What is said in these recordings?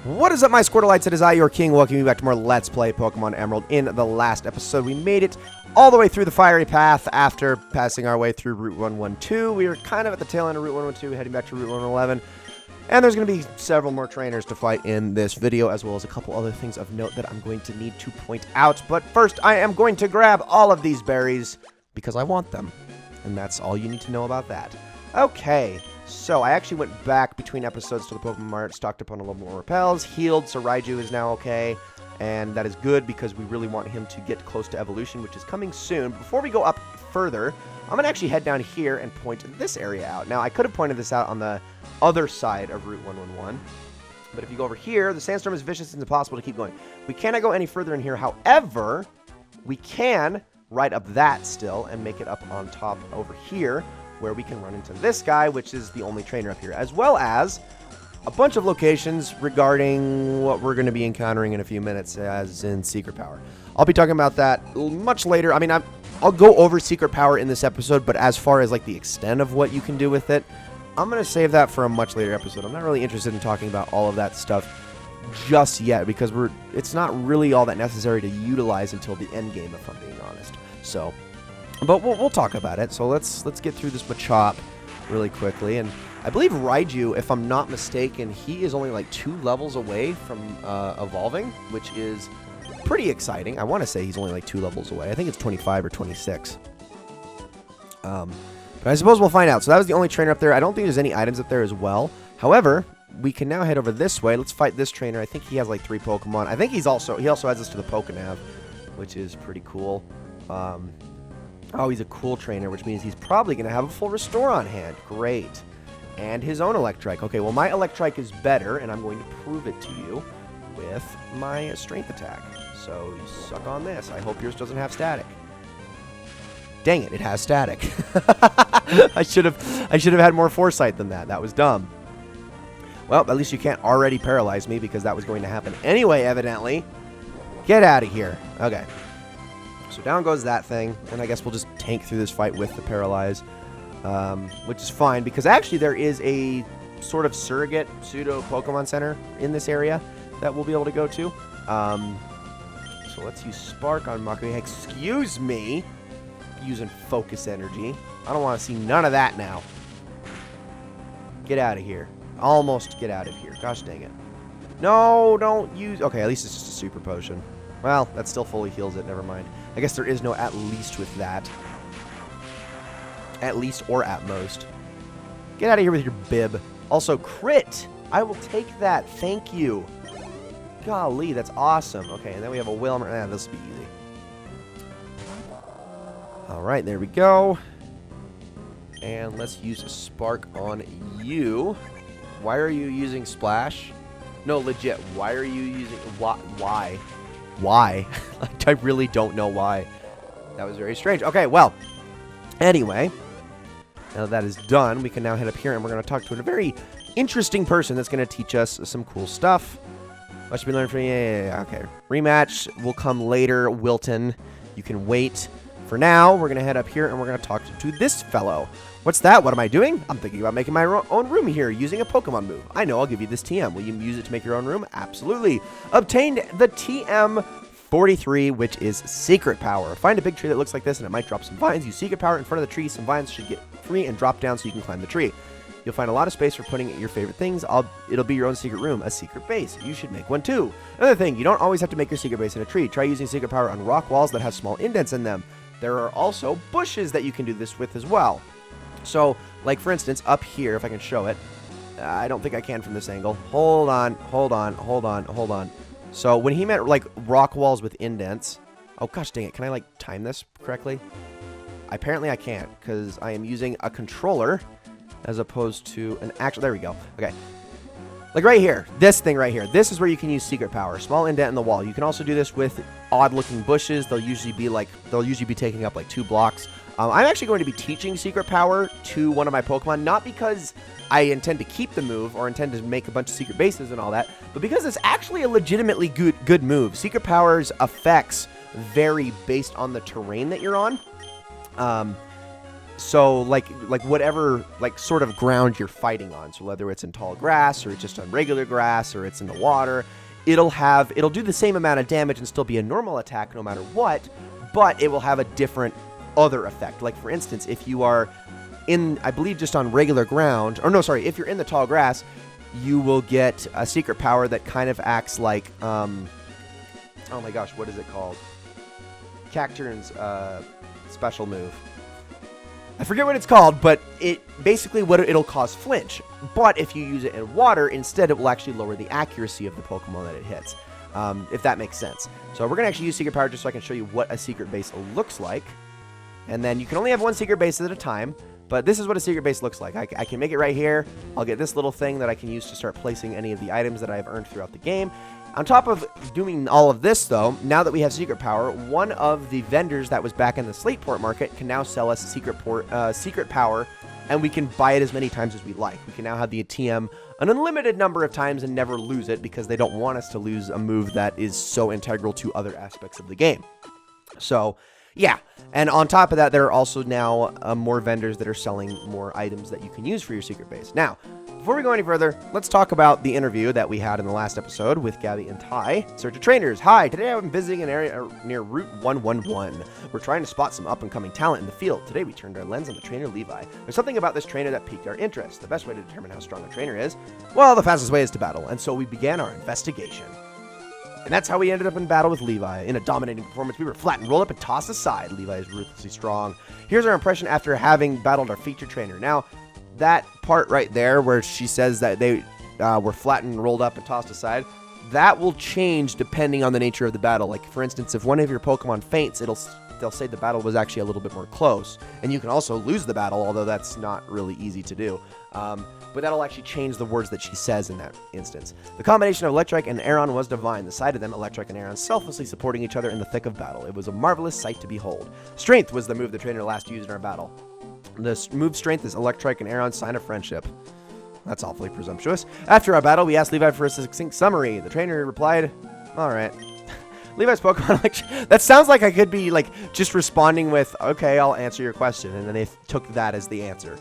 What is up, my Squirtleites? It is I, your king, welcoming you back to more Let's Play Pokemon Emerald. In the last episode, we made it all the way through the fiery path after passing our way through Route 112. We were kind of at the tail end of Route 112, heading back to Route 111. And there's going to be several more trainers to fight in this video, as well as a couple other things of note that I'm going to need to point out. But first, I am going to grab all of these berries because I want them. And that's all you need to know about that. Okay. So, I actually went back between episodes to the Pokemon Mart, stocked up on a little more repels, healed, so Raiju is now okay, and that is good because we really want him to get close to evolution, which is coming soon. Before we go up further, I'm going to actually head down here and point this area out. Now, I could have pointed this out on the other side of Route 111, but if you go over here, the sandstorm is vicious and it's impossible to keep going. We cannot go any further in here, however, we can ride up that still and make it up on top over here, where we can run into this guy, which is the only trainer up here, as well as a bunch of locations regarding what we're going to be encountering in a few minutes, as in Secret Power. I'll be talking about that much later. I mean, I'll go over Secret Power in this episode, but as far as like the extent of what you can do with it, I'm going to save that for a much later episode. I'm not really interested in talking about all of that stuff just yet, because it's not really all that necessary to utilize until the end game, if I'm being honest. So, but we'll talk about it. So let's get through this Machop really quickly. And I believe Raiju, if I'm not mistaken, he is only like 2 levels away from evolving, which is pretty exciting. I want to say he's only like 2 levels away. I think it's 25 or 26. But I suppose we'll find out. So that was the only trainer up there. I don't think there's any items up there as well. However, we can now head over this way. Let's fight this trainer. I think he has like 3 Pokemon. I think he also has us to the Pokénav, which is pretty cool. Oh, he's a cool trainer, which means he's probably going to have a full Restore on hand. Great. And his own Electrike. Okay, well, my Electrike is better, and I'm going to prove it to you with my Strength attack. So, you suck on this. I hope yours doesn't have static. Dang it, it has static. I should have had more foresight than that. That was dumb. Well, at least you can't already paralyze me, because that was going to happen anyway, evidently. Get out of here. Okay. So down goes that thing, and I guess we'll just tank through this fight with the Paralyze, which is fine, because actually there is a sort of surrogate pseudo-Pokemon Center in this area that we'll be able to go to. So let's use Spark on Makuhita. Excuse me, using Focus Energy. I don't want to see none of that now. Get out of here. Almost get out of here. Gosh dang it. No, don't use... Okay, at least it's just a Super Potion. Well, that still fully heals it. Never mind. I guess there is no at least with that. At least or at most. Get out of here with your bib. Also, crit. I will take that. Thank you. Golly, that's awesome. Okay, and then we have a Wilmer. This will be easy. Alright, there we go. And let's use a Spark on you. Why are you using Splash? No, legit. Why are you using... Why? Why? I really don't know why. That was very strange. Okay, well, anyway, now that is done, we can now head up here, and we're going to talk to a very interesting person that's going to teach us some cool stuff. What should we learn from you? Yeah, okay. Rematch will come later, Wilton. You can wait. For now, we're going to head up here, and we're going to talk to this fellow. What's that? What am I doing? I'm thinking about making my own room here using a Pokemon move. I know, I'll give you this TM. Will you use it to make your own room? Absolutely. Obtained the TM43, which is Secret Power. Find a big tree that looks like this, and it might drop some vines. Use Secret Power in front of the tree. Some vines should get free and drop down so you can climb the tree. You'll find a lot of space for putting your favorite things. It'll be your own secret room, a secret base. You should make one too. Another thing, you don't always have to make your secret base in a tree. Try using Secret Power on rock walls that have small indents in them. There are also bushes that you can do this with as well. So, like for instance, up here, if I can show it. I don't think I can from this angle. Hold on. So, when he meant like rock walls with indents. Oh, gosh dang it. Can I like time this correctly? Apparently I can't, because I am using a controller as opposed to an actual... There we go. Okay. Like right here. This thing right here. This is where you can use Secret Power. Small indent in the wall. You can also do this with odd-looking bushes. They'll usually be taking up like 2 blocks. I'm actually going to be teaching Secret Power to one of my Pokemon, not because I intend to keep the move or intend to make a bunch of secret bases and all that, but because it's actually a legitimately good move. Secret Power's effects vary based on the terrain that you're on. So like whatever like sort of ground you're fighting on, so whether it's in tall grass or it's just on regular grass or it's in the water, it'll do the same amount of damage and still be a normal attack no matter what, but it will have a different other effect. Like for instance, if you are in, I believe, just on regular ground, or no, sorry, if you're in the tall grass, you will get a secret power that kind of acts like, oh my gosh, what is it called? Cacturn's special move. I forget what it's called, but it basically it'll cause flinch. But if you use it in water, instead it will actually lower the accuracy of the Pokemon that it hits, if that makes sense. So we're going to actually use Secret Power just so I can show you what a secret base looks like. And then you can only have one secret base at a time, but this is what a secret base looks like. I can make it right here. I'll get this little thing that I can use to start placing any of the items that I've earned throughout the game. On top of doing all of this, though, now that we have Secret Power, one of the vendors that was back in the Slateport market can now sell us Secret Power, and we can buy it as many times as we like. We can now have the TM an unlimited number of times and never lose it because they don't want us to lose a move that is so integral to other aspects of the game. So, yeah. And on top of that, there are also now more vendors that are selling more items that you can use for your secret base. Now, before we go any further, let's talk about the interview that we had in the last episode with Gabby and Ty. Search of Trainers. Hi, today I'm visiting an area near Route 111. We're trying to spot some up-and-coming talent in the field. Today we turned our lens on the trainer Levi. There's something about this trainer that piqued our interest. The best way to determine how strong a trainer is, well, the fastest way is to battle. And so we began our investigation. And that's how we ended up in battle with Levi. In a dominating performance, we were flattened, rolled up, and tossed aside. Levi is ruthlessly strong. Here's our impression after having battled our featured trainer. Now, that part right there where she says that they were flattened, rolled up, and tossed aside, that will change depending on the nature of the battle. Like, for instance, if one of your Pokemon faints, they'll say the battle was actually a little bit more close. And you can also lose the battle, although that's not really easy to do. But that'll actually change the words that she says in that instance. The combination of Electrike and Aeron was divine. The sight of them, Electrike and Aeron, selflessly supporting each other in the thick of battle. It was a marvelous sight to behold. Strength was the move the trainer last used in our battle. The move Strength is Electrike and Aeron's sign of friendship. That's awfully presumptuous. After our battle, we asked Levi for a succinct summary. The trainer replied, alright. Levi's Pokemon, that sounds like I could be just responding with, okay, I'll answer your question. And then they took that as the answer.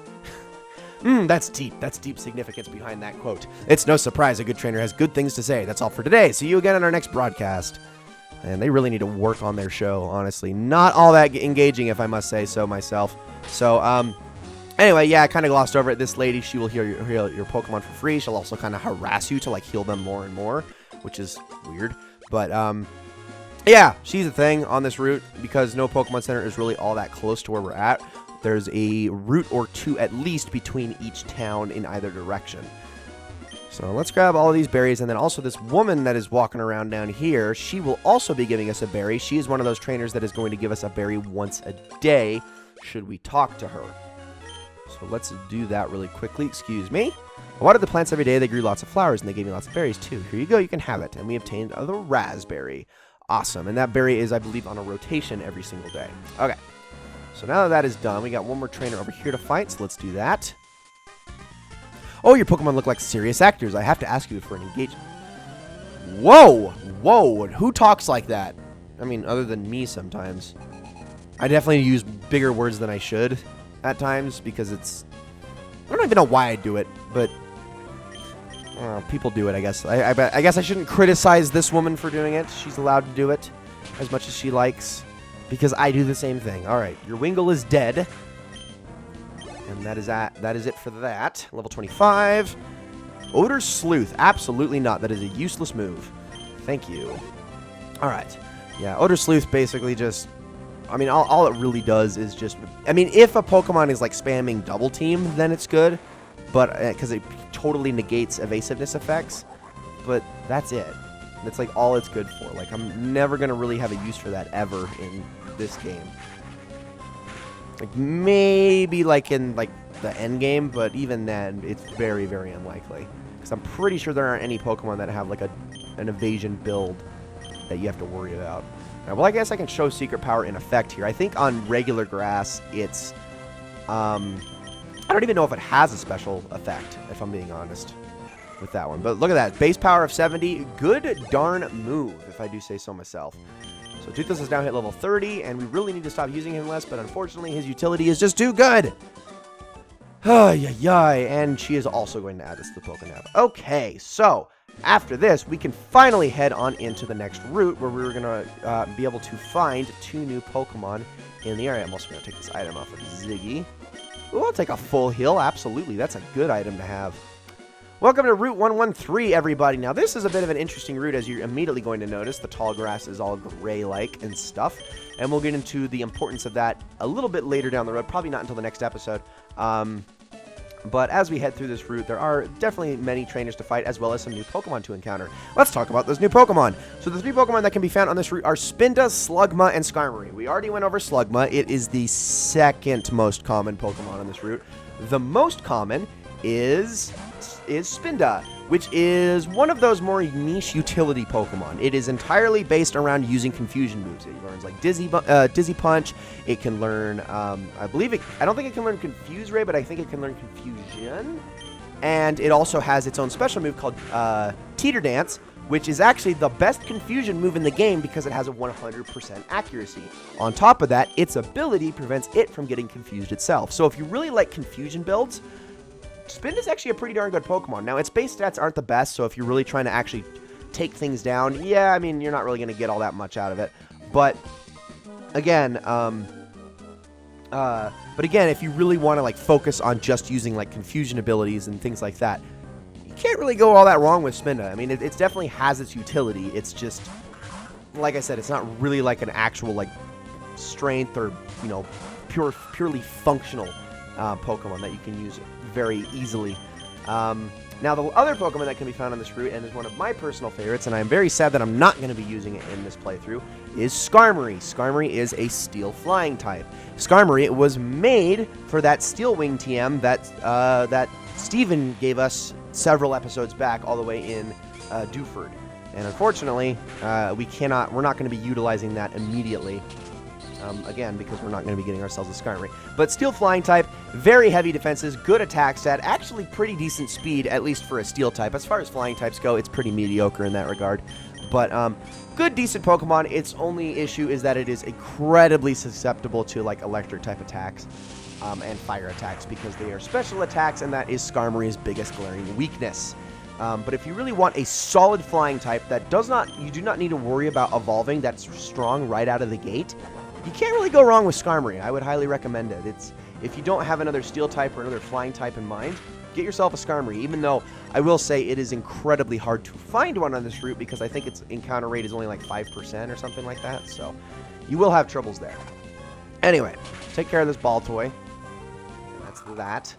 That's deep. That's deep significance behind that quote. It's no surprise a good trainer has good things to say. That's all for today. See you again in our next broadcast. And they really need to work on their show, honestly. Not all that engaging, if I must say so myself. So, anyway, yeah, I kind of glossed over it. This lady, she will heal your Pokemon for free. She'll also kind of harass you to, heal them more and more, which is weird. But, yeah, she's a thing on this route because no Pokemon Center is really all that close to where we're at. There's a route or two at least between each town in either direction. So let's grab all of these berries, and then also this woman that is walking around down here, she will also be giving us a berry. She is one of those trainers that is going to give us a berry once a day, should we talk to her. So let's do that really quickly. Excuse me. I watered the plants every day. They grew lots of flowers, and they gave me lots of berries too. Here you go. You can have it. And we obtained the raspberry. Awesome. And that berry is, I believe, on a rotation every single day. Okay. So now that is done, we got one more trainer over here to fight, so let's do that. Oh, your Pokemon look like serious actors. I have to ask you for an engagement. Whoa! Whoa! Who talks like that? I mean, other than me sometimes. I definitely use bigger words than I should at times because it's... I don't even know why I do it, but... people do it, I guess. I guess I shouldn't criticize this woman for doing it. She's allowed to do it as much as she likes. Because I do the same thing. Alright, your Wingull is dead. And that is it for that. Level 25. Odor Sleuth. Absolutely not. That is a useless move. Thank you. Alright. Yeah, Odor Sleuth basically just... I mean, all it really does is just... I mean, if a Pokemon is spamming Double Team, then it's good. But, because it totally negates evasiveness effects. But that's it. That's all it's good for. I'm never going to really have a use for that ever in this game. Maybe in the end game, but even then it's very, very unlikely. Because I'm pretty sure there aren't any Pokemon that have an evasion build that you have to worry about. Right, well, I guess I can show Secret Power in effect here. I think on regular grass it's I don't even know if it has a special effect, if I'm being honest with that one. But look at that. Base power of 70. Good darn move, if I do say so myself. So Toothless is now hit level 30, and we really need to stop using him less, but unfortunately his utility is just too good. And she is also going to add this to the Pokénap. Okay, so after this, we can finally head on into the next route where we're going to be able to find 2 new Pokemon in the area. I'm also going to take this item off of Ziggy. Ooh, I'll take a full heal. Absolutely, that's a good item to have. Welcome to Route 113, everybody. Now, this is a bit of an interesting route, as you're immediately going to notice. The tall grass is all gray-like and stuff, and we'll get into the importance of that a little bit later down the road, probably not until the next episode. But as we head through this route, there are definitely many trainers to fight, as well as some new Pokemon to encounter. Let's talk about those new Pokemon. So the 3 Pokemon that can be found on this route are Spinda, Slugma, and Skarmory. We already went over Slugma. It is the 2nd most common Pokemon on this route. The most common is Spinda, which is one of those more niche utility Pokemon. It is entirely based around using confusion moves. It learns like Dizzy Punch. It can learn, I don't think it can learn Confuse Ray, but I think it can learn Confusion. And it also has its own special move called Teeter Dance, which is actually the best confusion move in the game because it has a 100% accuracy. On top of that, its ability prevents it from getting confused itself. So if you really like confusion builds, Spinda is actually a pretty darn good Pokemon. Now, its base stats aren't the best, so if you're really trying to actually take things down, yeah, I mean, you're not really going to get all that much out of it. But again, if you really want to like focus on just using like confusion abilities and things like that, you can't really go all that wrong with Spinda. I mean, it definitely has its utility. It's just, like I said, it's not really like an actual like strength or, you know, purely functional Pokemon that you can use very easily. Now, the other Pokemon that can be found on this route, and is one of my personal favorites, and I'm very sad that I'm not going to be using it in this playthrough, is Skarmory. Skarmory is a Steel Flying type. Skarmory was made for that Steel Wing TM that Steven gave us several episodes back, all the way in Dewford. And unfortunately, we're not going to be utilizing that immediately. Again, because we're not going to be getting ourselves a Skarmory. But Steel Flying type, very heavy defenses, good attack stat, actually pretty decent speed, at least for a Steel type. As far as Flying types go, it's pretty mediocre in that regard. But good, decent Pokemon. Its only issue is that it is incredibly susceptible to like electric type attacks and fire attacks, because they are special attacks, and that is Skarmory's biggest glaring weakness. But if you really want a solid Flying type that you do not need to worry about evolving, that's strong right out of the gate, you can't really go wrong with Skarmory. I would highly recommend it. If you don't have another Steel type or another Flying type in mind, get yourself a Skarmory, even though I will say it is incredibly hard to find one on this route, because I think its encounter rate is only like 5% or something like that, so you will have troubles there. Anyway, take care of this ball toy. That's that.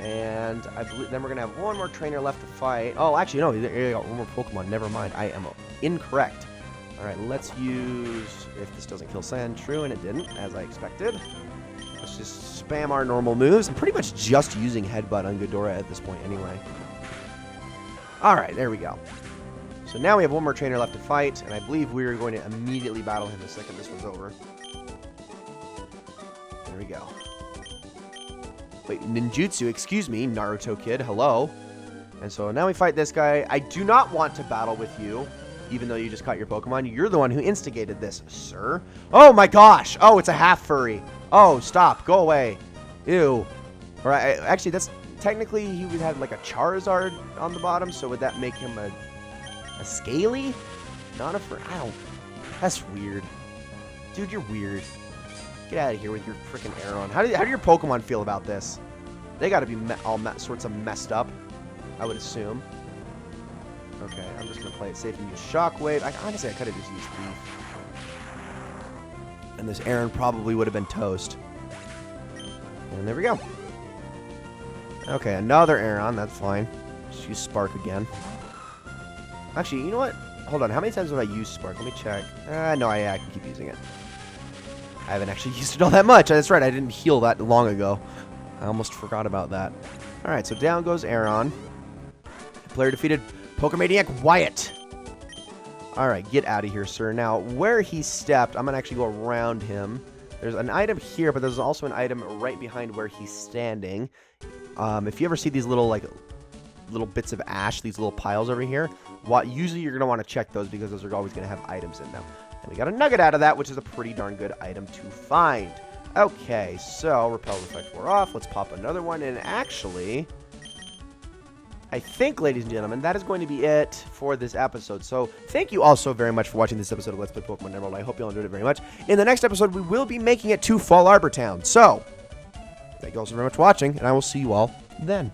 And I believe then we're going to have one more trainer left to fight. Oh, actually, no, there you go, one more Pokemon. Never mind, I am incorrect. Alright, let's use, if this doesn't kill Sandshrew, and it didn't, as I expected. Let's just spam our normal moves. I'm pretty much just using Headbutt on Ghidorah at this point anyway. Alright, there we go. So now we have one more trainer left to fight, and I believe we're going to immediately battle him the second this one's over. There we go. Wait, ninjutsu, excuse me, Naruto kid, hello. And so now we fight this guy. I do not want to battle with you, even though you just caught your Pokemon. You're the one who instigated this, sir. Oh my gosh! Oh, it's a half furry. Oh, stop. Go away. Ew. Alright, actually, that's technically he would have like a Charizard on the bottom, so would that make him a Scaly? Not a furry. I don't. That's weird. Dude, you're weird. Get out of here with your freaking Aeron. How do your Pokemon feel about this? They gotta be all sorts of messed up, I would assume. Okay, I'm just going to play it safe and use Shockwave. Honestly, I could have just used Thief. And this Aeron probably would have been toast. And there we go. Okay, another Aeron. That's fine. Just use Spark again. Actually, you know what? Hold on. How many times have I used Spark? Let me check. No, I can keep using it. I haven't actually used it all that much. That's right. I didn't heal that long ago. I almost forgot about that. Alright, so down goes Aeron. Player defeated Pokemaniac Wyatt. Alright, get out of here, sir. Now, where he stepped, I'm going to actually go around him. There's an item here, but there's also an item right behind where he's standing. If you ever see these little bits of ash, these little piles over here, usually you're going to want to check those, because those are always going to have items in them. And we got a nugget out of that, which is a pretty darn good item to find. Okay, so Repel Reflect wore off. Let's pop another one. And actually, I think, ladies and gentlemen, that is going to be it for this episode. So thank you all so very much for watching this episode of Let's Play Pokemon Emerald. I hope you all enjoyed it very much. In the next episode, we will be making it to Fall Arbor Town. So thank you all so very much for watching, and I will see you all then.